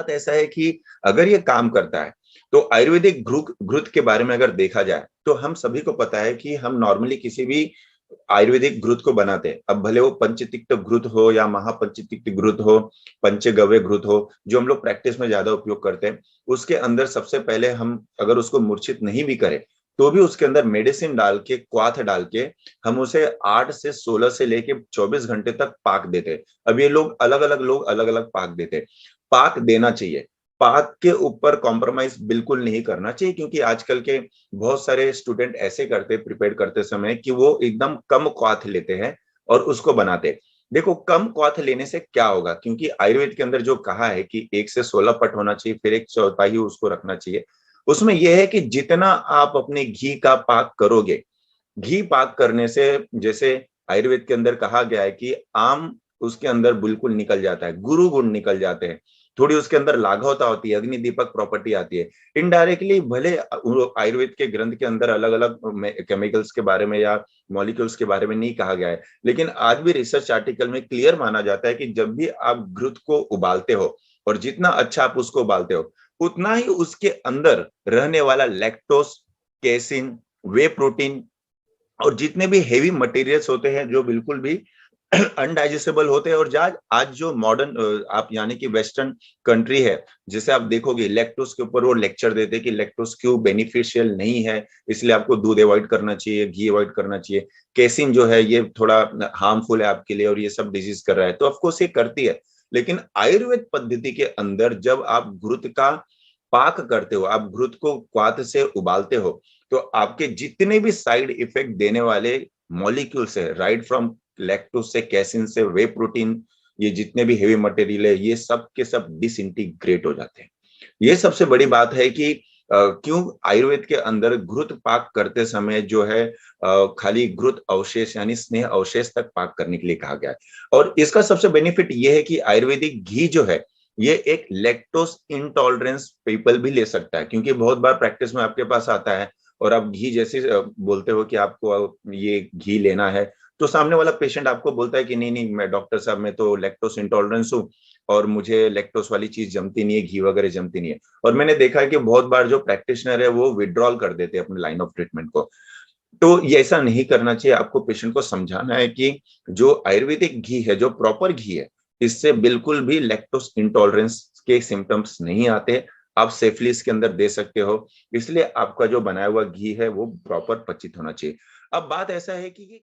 बात ऐसा है कि अगर ये काम करता है, तो आयुर्वेदिक घृत के बारे में अगर देखा जाए, तो हम सभी को पता है कि हम नॉर्मली किसी भी आयुर्वेदिक घृत को बनाते हैं। अब भले वो पंचतिक्त घृत हो या महापंचतिक्त घृत हो, पंचगव्य घृत हो, जो हम लोग प्रैक्टिस में ज्यादा उपयोग करते हैं, उसके अंदर सबसे पहले हम अगर उसको मूर्छित नहीं भी करें, तो भी उसके अंदर मेडिसिन डाल के, क्वाथ डाल के हम उसे 8 से 16 से लेके 24 घंटे तक पाक देते हैं। अब ये लोग अलग अलग पाक देते हैं। पाक देना चाहिए, पाक के ऊपर कॉम्प्रोमाइज बिल्कुल नहीं करना चाहिए, क्योंकि आजकल के बहुत सारे स्टूडेंट ऐसे करते, प्रिपेयर करते समय कि वो एकदम कम क्वाथ लेते हैं और उसको बनाते हैं। देखो, कम क्वाथ लेने से क्या होगा, क्योंकि आयुर्वेद के अंदर जो कहा है कि 1 से 16 पट होना चाहिए, फिर 1/4 उसको रखना चाहिए। उसमें यह है कि जितना आप अपने घी का पाक करोगे, घी पाक करने से, जैसे आयुर्वेद के अंदर कहा गया है कि आम उसके अंदर बिल्कुल निकल जाता है, गुरु गुण निकल जाते हैं, थोड़ी उसके अंदर लाघवता होती है, अग्नि दीपक प्रॉपर्टी आती है। इनडायरेक्टली भले आयुर्वेद के ग्रंथ के अंदर अलग अलग केमिकल्स के बारे में या मॉलिक्यूल्स के बारे में नहीं कहा गया है, लेकिन आज भी रिसर्च आर्टिकल में क्लियर माना जाता है कि जब भी आप घृत को उबालते हो, और जितना अच्छा आप उसको उबालते हो, उतना ही उसके अंदर रहने वाला लैक्टोस, केसिन, वे प्रोटीन और जितने भी हेवी मटेरियल्स होते हैं जो बिल्कुल भी अनडाइजेस्टेबल होते हैं। और आज आज जो मॉडर्न आप यानी कि वेस्टर्न कंट्री है, जिसे आप देखोगे लैक्टोज के ऊपर वो लेक्चर देते हैं कि लैक्टोज क्यों बेनिफिशियल नहीं है, इसलिए आपको दूध अवॉइड करना चाहिए, घी अवॉइड करना चाहिए, केसिन जो है ये थोड़ा हार्मफुल है आपके लिए और ये सब डिजीज कर रहा है, तो ऑफकोर्स ये करती है। लेकिन आयुर्वेद पद्धति के अंदर जब आप घृत का पाक करते हो, आप घृत को क्वाथ से उबालते हो, तो आपके जितने भी साइड इफेक्ट देने वाले मॉलिक्यूल्स है, राइट फ्रॉम लैक्टोज से, कैसिन से, वे प्रोटीन, ये जितने भी हेवी मटेरियल है, ये सब के सब डिसइंटीग्रेट हो जाते हैं। ये सबसे बड़ी बात है कि क्यों आयुर्वेद के अंदर घृत पाक करते समय जो है खाली घृत अवशेष यानी स्नेह अवशेष तक पाक करने के लिए कहा गया है। और इसका सबसे बेनिफिट ये है कि आयुर्वेदिक घी जो है, ये एक लैक्टोज इंटॉलरेंस पीपल भी ले सकता है, क्योंकि बहुत बार प्रैक्टिस में आपके पास आता है और आप घी जैसे बोलते हो कि आपको ये घी लेना है, तो सामने वाला पेशेंट आपको बोलता है कि नहीं नहीं, मैं डॉक्टर साहब, मैं तो लैक्टोज इंटॉलरेंस हूँ और मुझे लैक्टोज वाली चीज जमती नहीं है, घी वगैरह जमती नहीं है। और मैंने देखा है कि बहुत बार जो प्रैक्टिशनर है वो विड्रॉल कर देते हैं अपने लाइन ऑफ ट्रीटमेंट को। तो ये ऐसा नहीं करना चाहिए, आपको पेशेंट को समझाना है कि जो आयुर्वेदिक घी है, जो प्रॉपर घी है, इससे बिल्कुल भी लैक्टोज इंटॉलरेंस के सिम्टम्स नहीं आते, आप सेफली इसके अंदर दे सकते हो। इसलिए आपका जो बनाया हुआ घी है वो प्रॉपर पचित होना चाहिए। अब बात ऐसा है कि